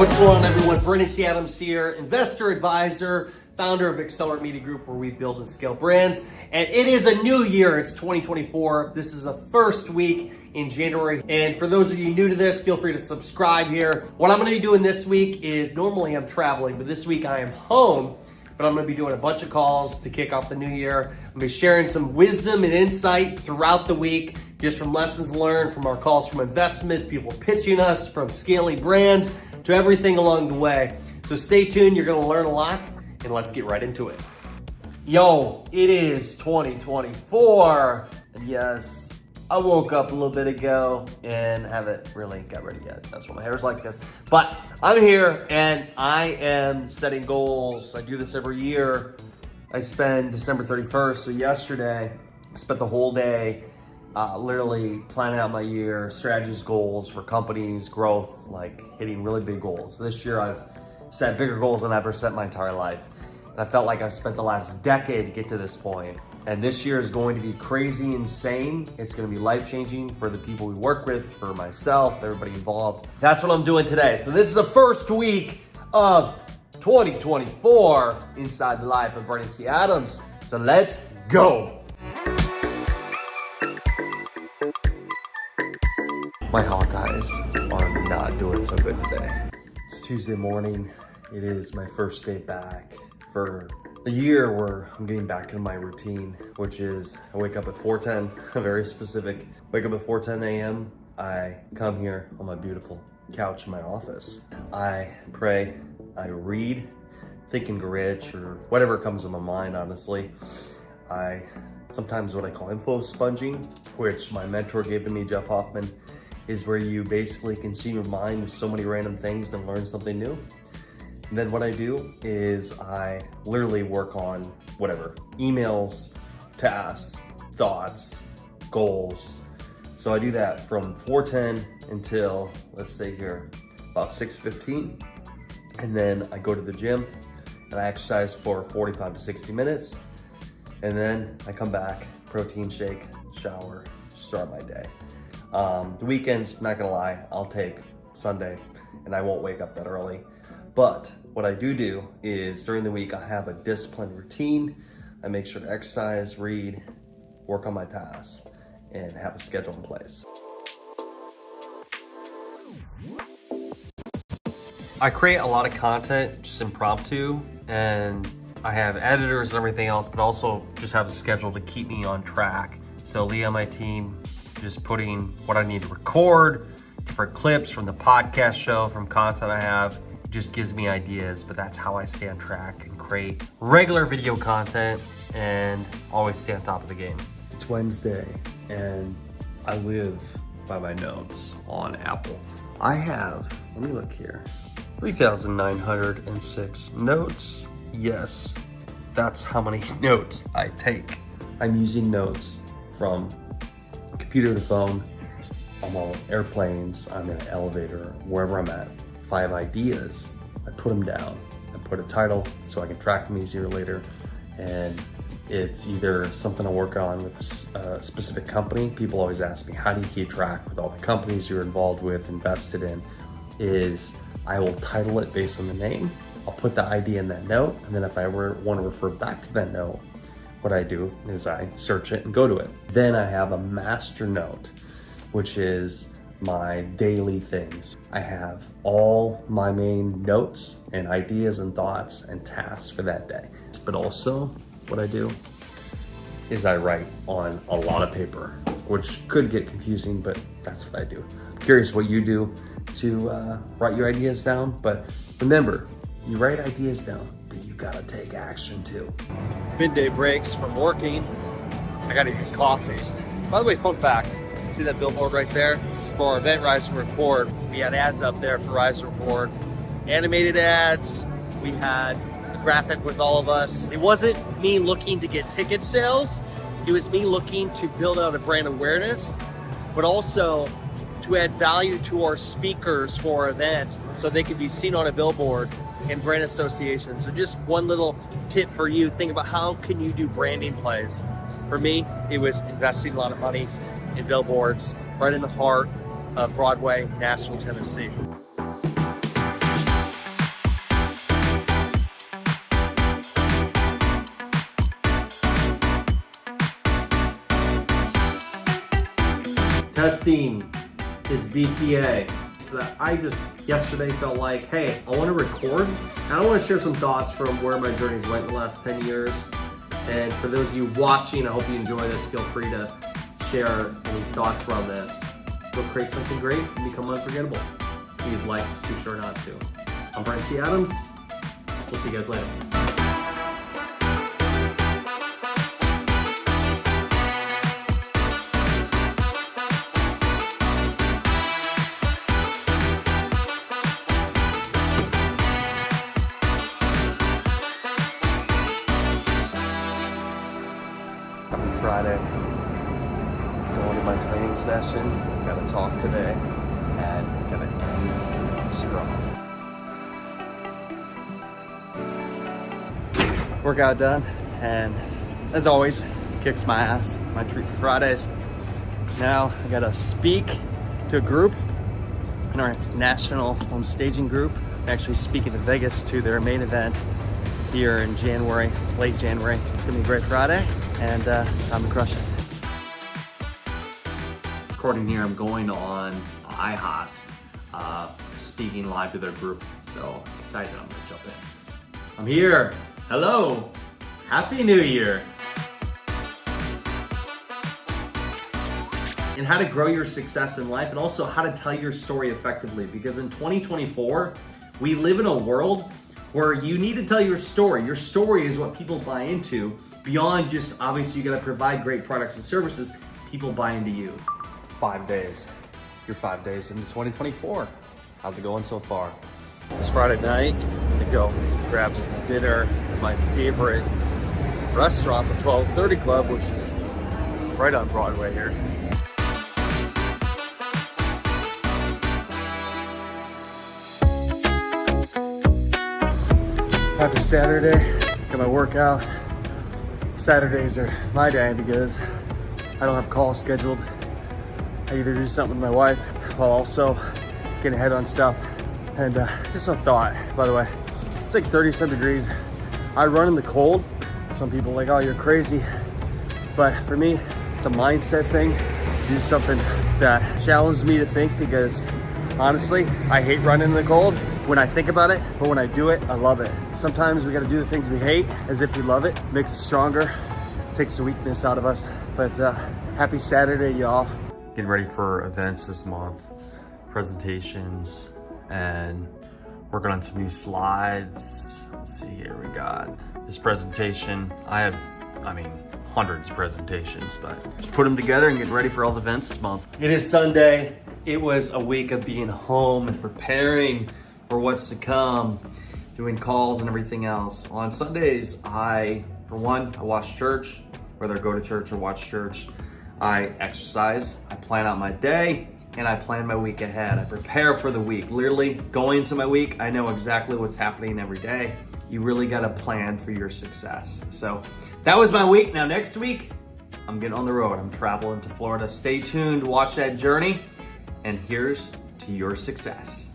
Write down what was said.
What's going on, everyone? Brennan C. Adams here, investor advisor, founder of Accelerant Media Group, where we build and scale brands. And it is a new year. It's 2024. This is the first week in January. And for those of you new to this, feel free to subscribe here. What I'm going to be doing this week is, normally I'm traveling, but this week I am home. But I'm going to be doing a bunch of calls to kick off the new year. I'm going to be sharing some wisdom and insight throughout the week, just from lessons learned from our calls from investments, people pitching us, from scaling brands, to everything along the way. So stay tuned, you're gonna learn a lot, and let's get right into it. Yo, it is 2024, and yes, I woke up a little bit ago and haven't really got ready yet. That's why my hair's like this. But I'm here and I am setting goals. I do this every year. I spend December 31st, so yesterday, I spent the whole day literally planning out my year, strategies, goals for companies, growth, like hitting really big goals. This year I've set bigger goals than I've ever set my entire life. And I felt like I've spent the last decade to get to this point. And this year is going to be crazy, insane. It's gonna be life-changing for the people we work with, for myself, everybody involved. That's what I'm doing today. So this is the first week of 2024 inside the life of Brennan T. Adams. So let's go. My Hawkeyes are not doing so good today. It's Tuesday morning. It is my first day back for a year where I'm getting back into my routine, which is I wake up at 4:10, very specific. Wake up at 4:10 a.m. I come here on my beautiful couch in my office. I pray, I read, think and rich, or whatever comes to my mind, honestly. I sometimes what I call info sponging, which my mentor gave to me, Jeff Hoffman, is where you basically consume your mind with so many random things and learn something new. And then what I do is I literally work on whatever, emails, tasks, thoughts, goals. So I do that from 4:10 until, let's say here, about 6:15. And then I go to the gym and I exercise for 45 to 60 minutes. And then I come back, protein shake, shower, start my day. The weekends, not gonna lie, I'll take Sunday and I won't wake up that early. But what I do is during the week, I have a disciplined routine. I make sure to exercise, read, work on my tasks, and have a schedule in place. I create a lot of content, just impromptu, and I have editors and everything else, but also just have a schedule to keep me on track. So Lee on my team, just putting what I need to record, different clips from the podcast show, from content I have, just gives me ideas, but that's how I stay on track and create regular video content and always stay on top of the game. It's Wednesday and I live by my notes on Apple. I have, let me look here, 3,906 notes. Yes, that's how many notes I take. I'm using notes from computer to phone. I'm on airplanes, I'm in an elevator, wherever I'm at. If I have ideas, I put them down. I put a title so I can track them easier later. And it's either something I work on with a specific company. People always ask me, how do you keep track with all the companies you're involved with, invested in? Is I will title it based on the name. I'll put the idea in that note. And then if I ever want to refer back to that note, what I do is I search it and go to it. Then I have a master note, which is my daily things. I have all my main notes and ideas and thoughts and tasks for that day. But also what I do is I write on a lot of paper, which could get confusing, but that's what I do. I'm curious what you do to write your ideas down, but remember, you write ideas down, but you gotta take action too. Midday breaks from working, I gotta get coffee. By the way, fun fact, see that billboard right there? For our event Rise and Record, we had ads up there for Rise and Record. Animated ads, we had a graphic with all of us. It wasn't me looking to get ticket sales, it was me looking to build out a brand awareness, but also to add value to our speakers for our event so they could be seen on a billboard and brand association. So just one little tip for you, think about how can you do branding plays. For me, it was investing a lot of money in billboards right in the heart of Broadway, Nashville, Tennessee. Testing. It's BTA. I just yesterday felt like, hey, I want to record and I want to share some thoughts from where my journey's went in the last 10 years. And for those of you watching, I hope you enjoy this. Feel free to share any thoughts around this. Go create something great and become unforgettable. Because life is too short not to. I'm Brian T. Adams. We'll see you guys later. Happy Friday. Going to my training session. Got to talk today and got to end the week strong. Workout done, and as always, kicks my ass. It's my treat for Fridays. Now I got to speak to a group in our national home staging group. I'm actually speaking to Vegas to their main event here in January, late January. It's gonna be a great Friday, and I'm gonna crush it. Recording here, I'm going on IHOS, speaking live to their group. So excited, I'm gonna jump in. I'm here. Hello. Happy New Year. And how to grow your success in life, and also how to tell your story effectively. Because in 2024, we live in a world where you need to tell your story. Your story is what people buy into. Beyond just, obviously, you gotta provide great products and services, people buy into you. 5 days. You're 5 days into 2024. How's it going so far? It's Friday night. I'm gonna go grab some dinner at my favorite restaurant, the 1230 Club, which is right on Broadway here. Happy Saturday, got my workout. Saturdays are my day because I don't have calls scheduled. I either do something with my wife while also getting ahead on stuff. And just a thought, by the way, it's like 30-some degrees. I run in the cold. Some people are like, oh, you're crazy. But for me, it's a mindset thing. Do something that challenges me to think, because honestly, I hate running in the cold when I think about it, but when I do it, I love it. Sometimes we gotta do the things we hate as if we love it. Makes us stronger, takes the weakness out of us. But happy Saturday, y'all. Getting ready for events this month, presentations, and working on some new slides. Let's see here, we got this presentation. I have hundreds of presentations, but just put them together and get ready for all the events this month. It is Sunday. It was a week of being home and preparing for what's to come, doing calls and everything else. On Sundays, for one, I watch church, whether I go to church or watch church. I exercise, I plan out my day, and I plan my week ahead. I prepare for the week. Literally, going into my week, I know exactly what's happening every day. You really gotta plan for your success. So that was my week. Now next week, I'm getting on the road. I'm traveling to Florida. Stay tuned, watch that journey, and here's to your success.